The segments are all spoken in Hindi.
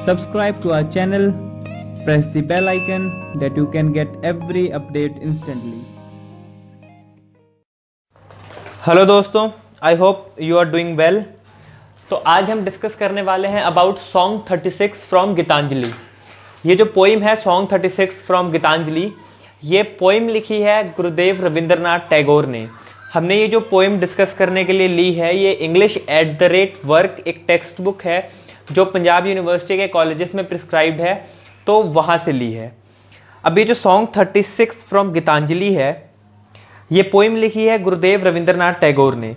Subscribe to our channel, press the bell icon that you can get every update instantly. Hello दोस्तों, I hope you are doing well. तो आज हम डिस्कस करने वाले हैं अबाउट सॉन्ग 36 फ्रॉम गीतांजलि। ये जो पोइम है सॉन्ग 36 फ्रॉम गीतांजलि, ये पोइम लिखी है गुरुदेव रविंद्रनाथ टैगोर ने। हमने ये जो पोइम डिस्कस करने के लिए ली है, ये इंग्लिश @वर्क एक टेक्स्ट बुक है जो पंजाब यूनिवर्सिटी के कॉलेजेस में प्रिस्क्राइब्ड है, तो वहाँ से ली है। अब ये जो सॉन्ग 36 फ्रॉम गीतांजलि है, ये पोइम लिखी है गुरुदेव रविंद्रनाथ टैगोर ने।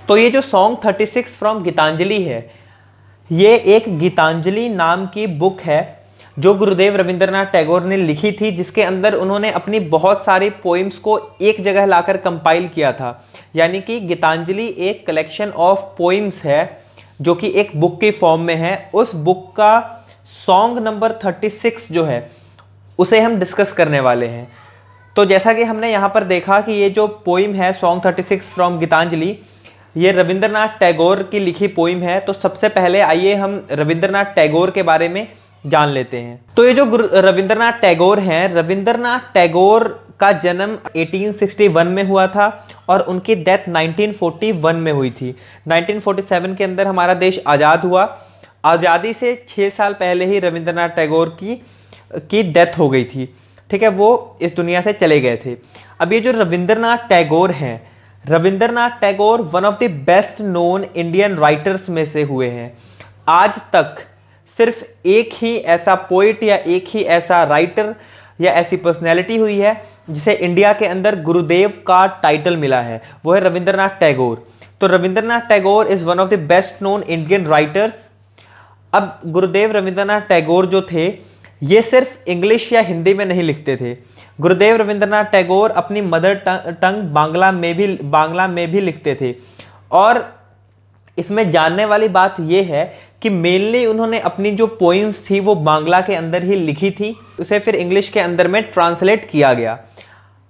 तो ये जो सॉन्ग 36 फ्रॉम गीतांजलि है, ये एक गीतांजलि नाम की बुक है जो गुरुदेव रविंद्रनाथ टैगोर ने लिखी थी, जिसके अंदर उन्होंने अपनी बहुत सारी पोइम्स को एक जगह लाकर कंपाइल किया था। यानी कि गीतांजलि एक कलेक्शन ऑफ पोइम्स है जो कि एक बुक के फॉर्म में है। उस बुक का सॉन्ग नंबर 36 जो है उसे हम डिस्कस करने वाले हैं। तो जैसा कि हमने यहाँ पर देखा कि ये जो पोइम है सॉन्ग 36 फ्रॉम गीतांजलि, ये रविंद्रनाथ टैगोर की लिखी पोइम है। तो सबसे पहले आइए हम रविंद्रनाथ टैगोर के बारे में जान लेते हैं। तो ये जो रविंद्रनाथ टैगोर हैं, रविंद्रनाथ टैगोर का जन्म 1861 में हुआ था और उनकी डेथ 1941 में हुई थी। 1947 के अंदर हमारा देश आज़ाद हुआ। आज़ादी से 6 साल पहले ही रविंद्रनाथ टैगोर की डेथ हो गई थी। ठीक है, वो इस दुनिया से चले गए थे। अब ये जो रविंद्रनाथ टैगोर हैं, Rabindranath Tagore one of the best known Indian writers में से हुए हैं। आज तक सिर्फ एक ही ऐसा पोइट या एक ही ऐसा राइटर या ऐसी पर्सनैलिटी हुई है जिसे इंडिया के अंदर गुरुदेव का टाइटल मिला है, वो है रविंद्रनाथ टैगोर। तो Rabindranath Tagore is one of the best known Indian writers. अब गुरुदेव रविंद्रनाथ टैगोर जो थे, ये सिर्फ इंग्लिश या हिंदी में नहीं लिखते थे। गुरुदेव रविंद्रनाथ टैगोर अपनी मदर टंग बांग्ला में भी लिखते थे। और इसमें जानने वाली बात यह है कि मेनली उन्होंने अपनी जो पोइम्स थी वो बांग्ला के अंदर ही लिखी थी, उसे फिर इंग्लिश के अंदर में ट्रांसलेट किया गया।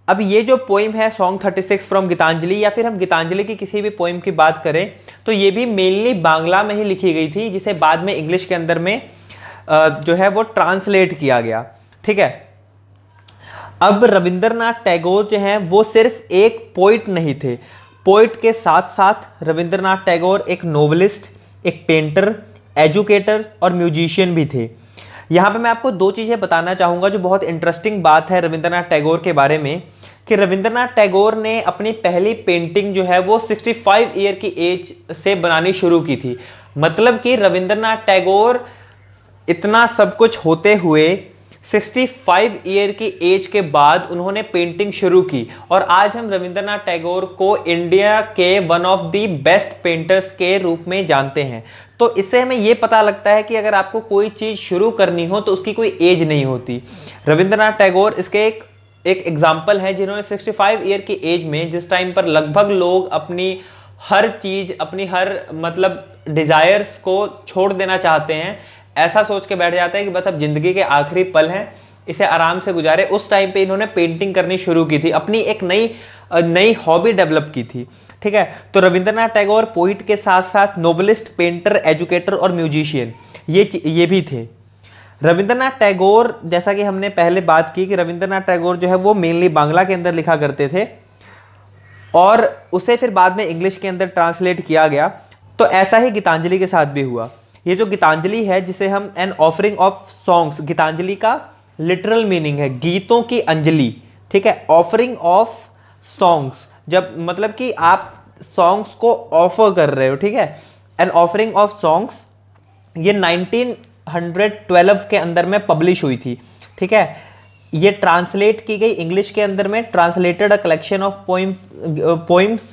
अब ये जो पोइम है सॉन्ग 36 फ्रॉम गीतांजलि, या फिर हम गीतांजलि की किसी भी पोइम की बात करें तो ये भी मेनली बांग्ला में ही लिखी गई थी, जिसे बाद में इंग्लिश के अंदर में जो है वो ट्रांसलेट किया गया। ठीक है, अब रविंद्रनाथ टैगोर जो हैं वो सिर्फ एक पोइट नहीं थे। पोइट के साथ साथ रविंद्रनाथ टैगोर एक नोवेलिस्ट, एक पेंटर, एजुकेटर और म्यूजिशियन भी थे। यहाँ पे मैं आपको दो चीज़ें बताना चाहूँगा जो बहुत इंटरेस्टिंग बात है रविंद्रनाथ टैगोर के बारे में, कि रविंद्रनाथ टैगोर ने अपनी पहली पेंटिंग जो है वो 65 ईयर की एज से बनानी शुरू की थी। मतलब कि रविंद्रनाथ टैगोर इतना सब कुछ होते हुए 65 ईयर की एज के बाद उन्होंने पेंटिंग शुरू की। और आज हम रविंद्रनाथ टैगोर को इंडिया के one of the best painters के रूप में जानते हैं। तो इससे हमें यह पता लगता है कि अगर आपको कोई चीज शुरू करनी हो तो उसकी कोई एज नहीं होती। रविंद्रनाथ टैगोर इसके एक एग्जाम्पल है, जिन्होंने 65 ईयर की एज में, जिस टाइम पर लगभग लोग अपनी हर चीज, अपनी हर मतलब डिजायर्स को छोड़ देना चाहते हैं, ऐसा सोच के बैठ जाते हैं कि बस अब जिंदगी के आखिरी पल हैं, इसे आराम से गुजारे, उस टाइम पे इन्होंने पेंटिंग करनी शुरू की थी, अपनी एक नई हॉबी डेवलप की थी। ठीक है, तो रविंद्रनाथ टैगोर पोइट के साथ साथ नोवेलिस्ट, पेंटर, एजुकेटर और म्यूजिशियन ये भी थे। रविंद्रनाथ टैगोर, जैसा कि हमने पहले बात की कि रविंद्रनाथ टैगोर जो है वो मेनली बांग्ला के अंदर लिखा करते थे और उसे फिर बाद में इंग्लिश के अंदर ट्रांसलेट किया गया। तो ऐसा ही गीतांजलि के साथ भी हुआ। ये जो गीतांजलि है, जिसे हम an offering of songs, Gitanjali का लिटरल मीनिंग है गीतों की अंजलि। ठीक है, ऑफरिंग ऑफ सॉन्ग्स, जब मतलब कि आप सॉन्ग्स को ऑफर कर रहे हो। ठीक है, एन ऑफरिंग ऑफ सॉन्ग्स, ये 1912 के अंदर में पब्लिश हुई थी। ठीक है, ये ट्रांसलेट की गई इंग्लिश के अंदर में, translated a collection of poems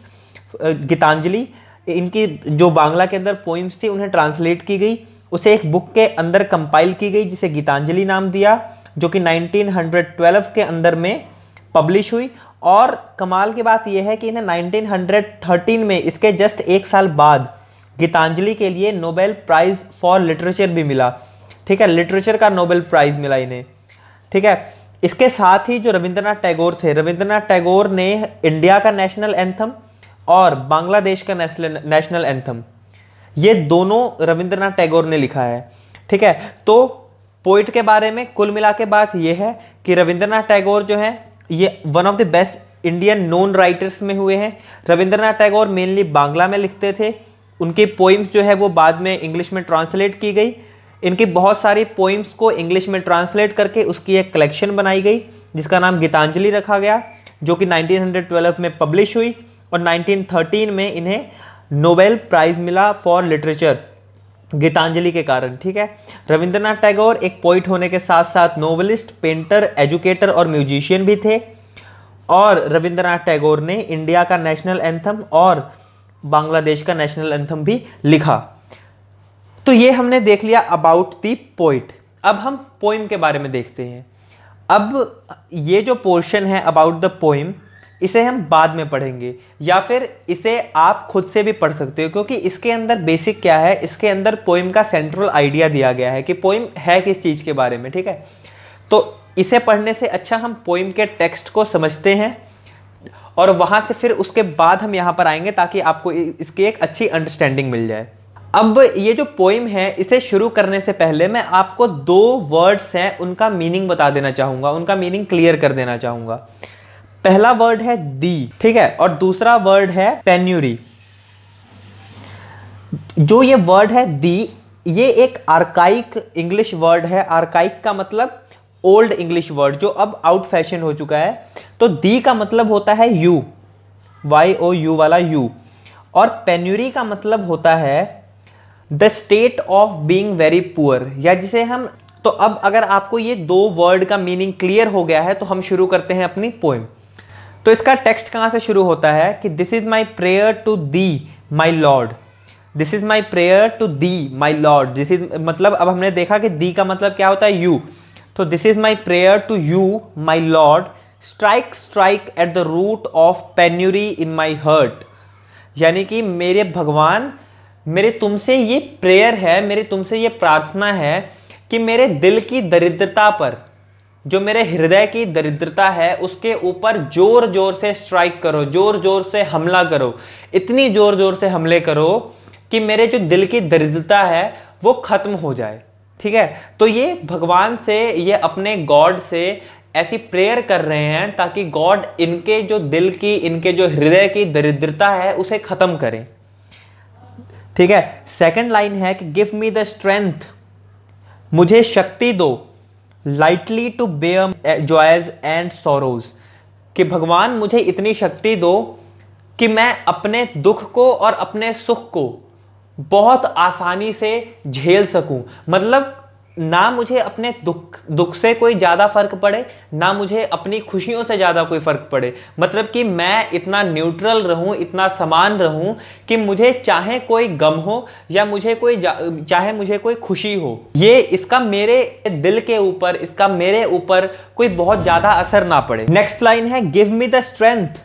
Gitanjali. इनकी जो बांग्ला के अंदर पोइम्स थी उन्हें ट्रांसलेट की गई, उसे एक बुक के अंदर कंपाइल की गई जिसे गीतांजलि नाम दिया, जो कि 1912 के अंदर में पब्लिश हुई। और कमाल की बात यह है कि इन्हें 1913 में, इसके जस्ट एक साल बाद, गीतांजलि के लिए नोबेल प्राइज फॉर लिटरेचर भी मिला। ठीक है, लिटरेचर का नोबेल प्राइज मिला इन्हें। ठीक है, इसके साथ ही जो रविंद्रनाथ टैगोर थे, रविंद्रनाथ टैगोर ने इंडिया का नेशनल एंथम और बांग्लादेश का नेशनल एंथम, ये दोनों रविंद्रनाथ टैगोर ने लिखा है। ठीक है, तो पोइट के बारे में कुल मिला के बात यह है कि रविंद्रनाथ टैगोर जो है ये one of the best Indian known writers में हुए हैं। रविंद्रनाथ टैगोर मेनली बांग्ला में लिखते थे, उनकी पोइम्स जो है वो बाद में इंग्लिश में ट्रांसलेट की गई। इनकी बहुत सारी पोइम्स को इंग्लिश में ट्रांसलेट करके उसकी एक कलेक्शन बनाई गई जिसका नाम गीतांजलि रखा गया, जो कि 1912 में पब्लिश हुई और 1913 में इन्हें नोबेल प्राइज मिला फॉर लिटरेचर गीतांजलि के कारण। ठीक है, रविंद्रनाथ टैगोर एक पोइट होने के साथ साथ नोवेलिस्ट, पेंटर, एजुकेटर और म्यूजिशियन भी थे। और रविंद्रनाथ टैगोर ने इंडिया का नेशनल एंथम और बांग्लादेश का नेशनल एंथम भी लिखा। तो ये हमने देख लिया अबाउट द पोइट। अब हम पोइम के बारे में देखते हैं। अब ये जो पोर्शन है अबाउट द पोइम, इसे हम बाद में पढ़ेंगे या फिर इसे आप खुद से भी पढ़ सकते हो, क्योंकि इसके अंदर बेसिक क्या है, इसके अंदर पोइम का सेंट्रल आइडिया दिया गया है कि पोइम है किस चीज़ के बारे में। ठीक है, तो इसे पढ़ने से अच्छा हम पोइम के टेक्स्ट को समझते हैं और वहाँ से फिर उसके बाद हम यहाँ पर आएंगे ताकि आपको इसकी एक अच्छी अंडरस्टैंडिंग मिल जाए। अब ये जो पोइम है इसे शुरू करने से पहले मैं आपको दो वर्ड्स हैं उनका मीनिंग बता देना चाहूँगा, उनका मीनिंग क्लियर कर देना चाहूँगा। पहला वर्ड है दी, ठीक है, और दूसरा वर्ड है पेन्यूरी। जो ये वर्ड है दी, ये एक आर्काइक इंग्लिश वर्ड है। आर्काइक का मतलब ओल्ड इंग्लिश वर्ड जो अब आउट फैशन हो चुका है। तो दी का मतलब होता है यू, YOU वाला यू, और पेन्यूरी का मतलब होता है the state of being very poor, या जिसे हम, तो अब अगर आपको ये दो वर्ड का मीनिंग क्लियर हो गया है तो हम शुरू करते हैं अपनी पोइम। तो इसका टेक्स्ट कहां से शुरू होता है कि this is my prayer to thee my lord, this is my prayer to thee my lord. This is मतलब, अब हमने देखा कि दी का मतलब क्या होता है, यू। तो this is my prayer to you my lord, strike strike at the root of penury in my heart. यानी कि मेरे भगवान, मेरे तुमसे ये प्रेयर है, मेरे तुमसे ये प्रार्थना है कि मेरे दिल की दरिद्रता पर, जो मेरे हृदय की दरिद्रता है उसके ऊपर जोर जोर से स्ट्राइक करो, जोर जोर से हमला करो, इतनी जोर जोर से हमले करो कि मेरे जो दिल की दरिद्रता है वो खत्म हो जाए। ठीक है, तो ये भगवान से, ये अपने गॉड से ऐसी प्रेयर कर रहे हैं ताकि गॉड इनके जो दिल की, इनके जो हृदय की दरिद्रता है उसे खत्म करें। ठीक है, सेकंड लाइन है कि गिव मी द स्ट्रेंथ, मुझे शक्ति दो, lightly to bear joys and sorrows, कि भगवान मुझे इतनी शक्ति दो कि मैं अपने दुख को और अपने सुख को बहुत आसानी से झेल सकूं। मतलब ना मुझे अपने दुख से कोई ज्यादा फर्क पड़े, ना मुझे अपनी खुशियों से ज्यादा कोई फर्क पड़े। मतलब कि मैं इतना न्यूट्रल रहूं, इतना समान रहूं कि मुझे चाहे कोई गम हो या मुझे कोई चाहे मुझे कोई खुशी हो, ये इसका मेरे दिल के ऊपर, इसका मेरे ऊपर कोई बहुत ज्यादा असर ना पड़े। नेक्स्ट लाइन है give me the strength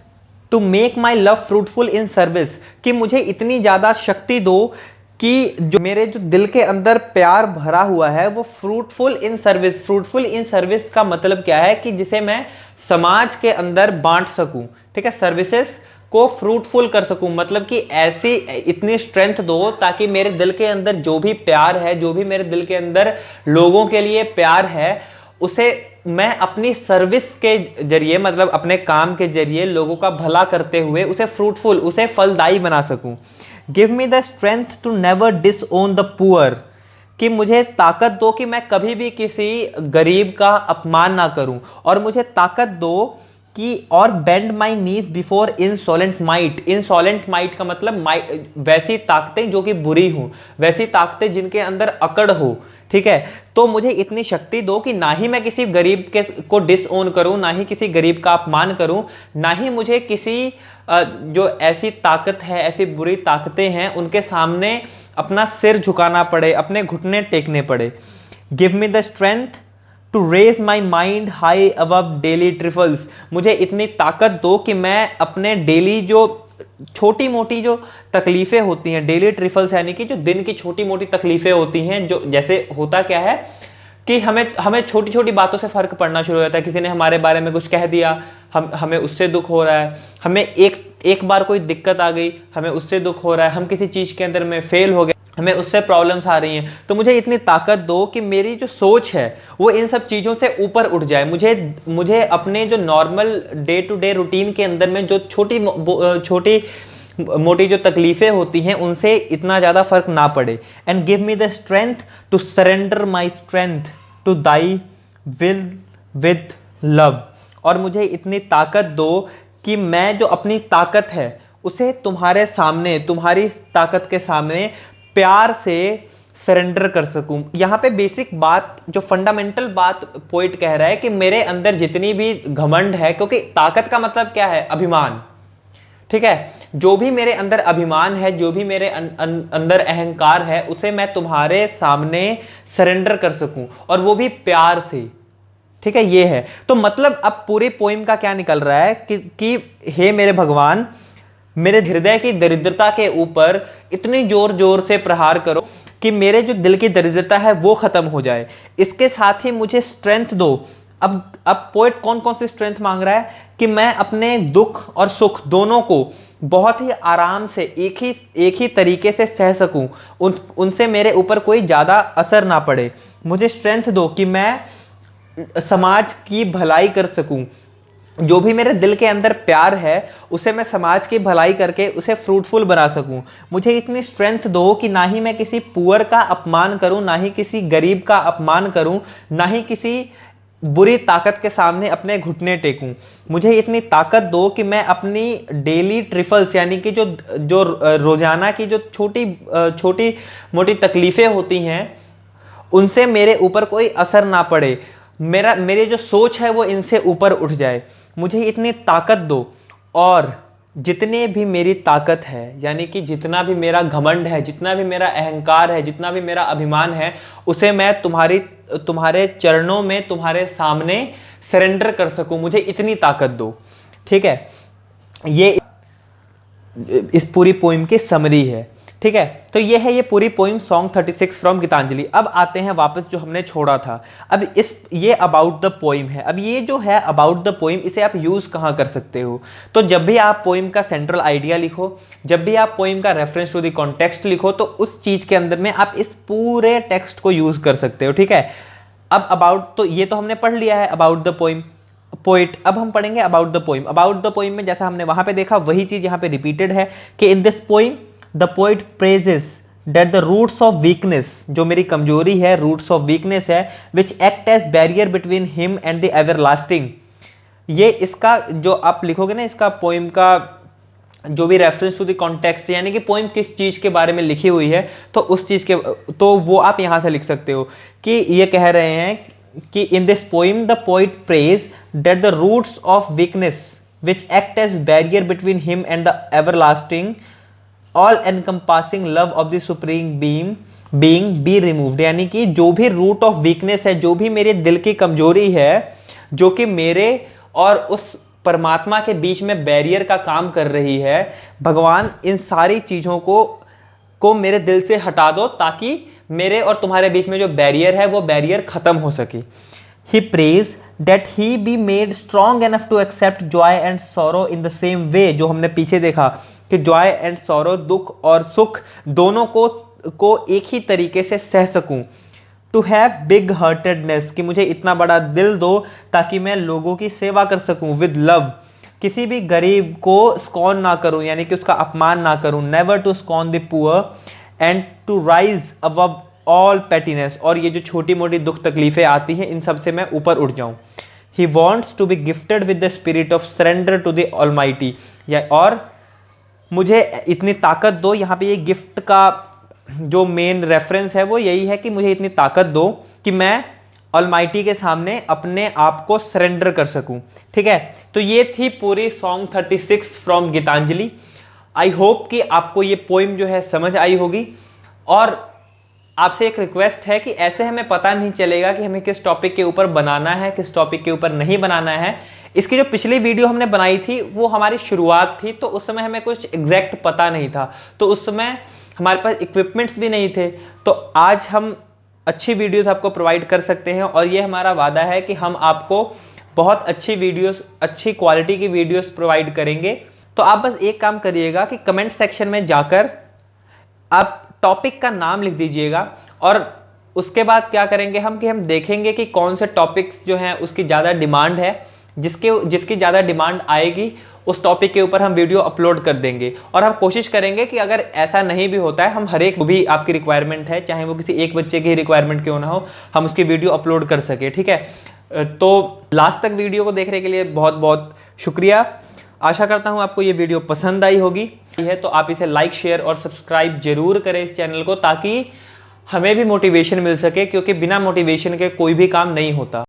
to make my love fruitful in service, कि मुझे इतनी ज्यादा शक्ति दो कि जो मेरे जो दिल के अंदर प्यार भरा हुआ है वो fruitful in service. Fruitful in service का मतलब क्या है कि जिसे मैं समाज के अंदर बांट सकूं। ठीक है, सर्विसेज को फ्रूटफुल कर सकूं, मतलब कि ऐसी इतनी स्ट्रेंथ दो ताकि मेरे दिल के अंदर जो भी प्यार है, जो भी मेरे दिल के अंदर लोगों के लिए प्यार है, उसे मैं अपनी सर्विस के जरिए, मतलब अपने काम के जरिए लोगों का भला करते हुए उसे फ्रूटफुल, उसे फलदायी बना सकूं। Give me the strength to never disown the poor, कि मुझे ताकत दो कि मैं कभी भी किसी गरीब का अपमान ना करूं, और मुझे ताकत दो कि और बेंड माई नीज बिफोर इनसोलेंट माइट। इनसोलेंट माइट का मतलब वैसी ताकतें जो कि बुरी हों, वैसी ताकतें जिनके अंदर अकड़ हो। ठीक है, तो मुझे इतनी शक्ति दो कि ना ही मैं किसी गरीब को डिसओन करूं, ना ही किसी गरीब का अपमान करूं, ना ही मुझे किसी जो ऐसी ताकत है, ऐसी बुरी ताकतें हैं उनके सामने अपना सिर झुकाना पड़े, अपने घुटने टेकने पड़े। Give me the strength to raise my mind high above daily trifles, मुझे इतनी ताकत दो कि मैं अपने डेली जो छोटी मोटी जो तकलीफें होती हैं, डेली ट्रिफल्स यानी कि जो दिन की छोटी मोटी तकलीफें होती हैं, जो जैसे होता क्या है कि हमें छोटी छोटी बातों से फर्क पड़ना शुरू हो जाता है। किसी ने हमारे बारे में कुछ कह दिया, हमें उससे दुख हो रहा है, हमें एक बार कोई दिक्कत आ गई, हमें उससे दुख हो रहा है, हम किसी चीज के अंदर में फेल हो गए हमें उससे प्रॉब्लम्स आ रही हैं, तो मुझे इतनी ताकत दो कि मेरी जो सोच है वो इन सब चीज़ों से ऊपर उठ जाए। मुझे अपने जो normal day to day routine के अंदर में जो छोटी मोटी जो तकलीफ़ें होती हैं उनसे इतना ज़्यादा फर्क ना पड़े। And give me the strength to surrender my strength to thy will with love. और मुझे इतनी ताकत दो कि मैं जो अपनी ताकत है उसे तुम्हारे सामने, तुम्हारी ताकत के सामने प्यार से सरेंडर कर सकूं। यहाँ पे बेसिक बात, जो फंडामेंटल बात पोइट कह रहा है कि मेरे अंदर जितनी भी घमंड है, क्योंकि ताकत का मतलब क्या है? अभिमान, ठीक है। जो भी मेरे अंदर अभिमान है, जो भी मेरे अंदर अहंकार है, उसे मैं तुम्हारे सामने सरेंडर कर सकूं, और वो भी प्यार से, ठीक है। ये है तो मतलब अब पूरे पोइम का क्या निकल रहा है कि हे मेरे भगवान, मेरे हृदय की दरिद्रता के ऊपर इतनी जोर जोर से प्रहार करो कि मेरे जो दिल की दरिद्रता है वो खत्म हो जाए। इसके साथ ही मुझे स्ट्रेंथ दो। अब पोएट कौन कौन सी स्ट्रेंथ मांग रहा है? कि मैं अपने दुख और सुख दोनों को बहुत ही आराम से एक ही तरीके से सह सकूं, उनसे मेरे ऊपर कोई ज्यादा असर ना पड़े। मुझे स्ट्रेंथ दो कि मैं समाज की भलाई कर सकूं। जो भी मेरे दिल के अंदर प्यार है उसे मैं समाज की भलाई करके उसे फ्रूटफुल बना सकूं। मुझे इतनी स्ट्रेंथ दो कि ना ही मैं किसी पुअर का अपमान करूं, ना ही किसी गरीब का अपमान करूं, ना ही किसी बुरी ताकत के सामने अपने घुटने टेकूं। मुझे इतनी ताकत दो कि मैं अपनी डेली ट्रिफल्स, यानी कि जो रोजाना की जो छोटी मोटी तकलीफें होती हैं उनसे मेरे ऊपर कोई असर ना पड़े। मेरी जो सोच है वो इनसे ऊपर उठ जाए। मुझे इतनी ताकत दो, और जितने भी मेरी ताकत है, यानी कि जितना भी मेरा घमंड है, जितना भी मेरा अहंकार है, जितना भी मेरा अभिमान है, उसे मैं तुम्हारे चरणों में, तुम्हारे सामने सरेंडर कर सकूं। मुझे इतनी ताकत दो, ठीक है। ये इस पूरी पोइम की समरी है, ठीक है। तो ये है ये पूरी पोइम सॉन्ग 36 फ्रॉम गीतांजलि। अब आते हैं वापस जो हमने छोड़ा था। अब ये अबाउट द पोइम है। अब ये जो है अबाउट द पोइम, इसे आप यूज कहाँ कर सकते हो? तो जब भी आप पोइम का सेंट्रल आइडिया लिखो, जब भी आप पोइम का रेफरेंस टू द कॉन्टेक्स्ट लिखो, तो उस चीज के अंदर में आप इस पूरे टेक्स्ट को यूज कर सकते हो, ठीक है। अब अबाउट, तो ये तो हमने पढ़ लिया है अबाउट द पोइम पोइट। अब हम पढ़ेंगे about the poem. About the poem में जैसा हमने वहां पे देखा वही चीज यहाँ पे रिपीटेड है कि in this poem the poet prays that the roots of weakness, जो मेरी कमजोरी है, रूट्स ऑफ वीकनेस है, which act as barrier between him and the everlasting. ये इसका जो आप लिखोगे ना, इसका पोइम का जो भी रेफरेंस टू द कॉन्टेक्स्ट, यानी कि पोइम किस चीज के बारे में लिखी हुई है, तो उस चीज के, तो वो आप यहां से लिख सकते हो कि ये कह रहे हैं कि in this poem the poet prays that the roots of weakness which act as barrier between him and the everlasting all encompassing love of the supreme being be removed. यानी कि जो भी रूट ऑफ वीकनेस है, जो भी मेरे दिल की कमजोरी है, जो कि मेरे और उस परमात्मा के बीच में बैरियर का काम कर रही है, भगवान इन सारी चीजों को मेरे दिल से हटा दो, ताकि मेरे और तुम्हारे बीच में जो बैरियर है वो बैरियर खत्म हो सके। He prays that he be made strong enough to accept joy and sorrow in the same way. जो हमने पीछे देखा कि जॉय एंड सॉरो, दुख और सुख दोनों को एक ही तरीके से सह सकूं। टू हैव बिग हार्टेडनेस, कि मुझे इतना बड़ा दिल दो ताकि मैं लोगों की सेवा कर सकूं। विद लव, किसी भी गरीब को स्कॉन ना करूं, यानी कि उसका अपमान ना करूं। Never to scorn the poor and to rise above all pettiness, और ये जो छोटी मोटी दुख तकलीफें आती हैं इन सब से मैं ऊपर उठ जाऊं। He wants to be gifted with the spirit of surrender to the almighty, और मुझे इतनी ताकत दो। यहाँ पे ये गिफ्ट का जो मेन रेफरेंस है वो यही है कि मुझे इतनी ताकत दो कि मैं ऑलमाइटी के सामने अपने आप को सरेंडर कर सकूं, ठीक है। तो ये थी पूरी song 36 from Gitanjali. I hope कि आपको ये पोइम जो है समझ आई होगी। और आपसे एक रिक्वेस्ट है कि ऐसे हमें पता नहीं चलेगा कि हमें किस टॉपिक के ऊपर बनाना है, किस टॉपिक के ऊपर नहीं बनाना है। इसकी जो पिछली वीडियो हमने बनाई थी वो हमारी शुरुआत थी, तो उस समय हमें कुछ एग्जैक्ट पता नहीं था, तो उस समय हमारे पास इक्विपमेंट्स भी नहीं थे। तो आज हम अच्छी वीडियोस आपको प्रोवाइड कर सकते हैं, और ये हमारा वादा है कि हम आपको बहुत अच्छी वीडियोस, अच्छी क्वालिटी की वीडियोस प्रोवाइड करेंगे। तो आप बस एक काम करिएगा कि कमेंट सेक्शन में जाकर आप टॉपिक का नाम लिख दीजिएगा और उसके बाद क्या करेंगे हम कि हम देखेंगे कि कौन से टॉपिक्स जो हैं उसकी ज़्यादा डिमांड है, जिसकी ज़्यादा डिमांड आएगी उस टॉपिक के ऊपर हम वीडियो अपलोड कर देंगे। और हम कोशिश करेंगे कि अगर ऐसा नहीं भी होता है, हम हर एक भी आपकी रिक्वायरमेंट है, चाहे वो किसी एक बच्चे की रिक्वायरमेंट क्यों ना हो, हम उसकी वीडियो अपलोड कर सके। ठीक है, तो लास्ट तक वीडियो को देखने के लिए बहुत बहुत शुक्रिया। आशा करता हूँ आपको ये वीडियो पसंद आई होगी है तो आप इसे लाइक, शेयर और सब्सक्राइब जरूर करें इस चैनल को, ताकि हमें भी मोटिवेशन मिल सके, क्योंकि बिना मोटिवेशन के कोई भी काम नहीं होता।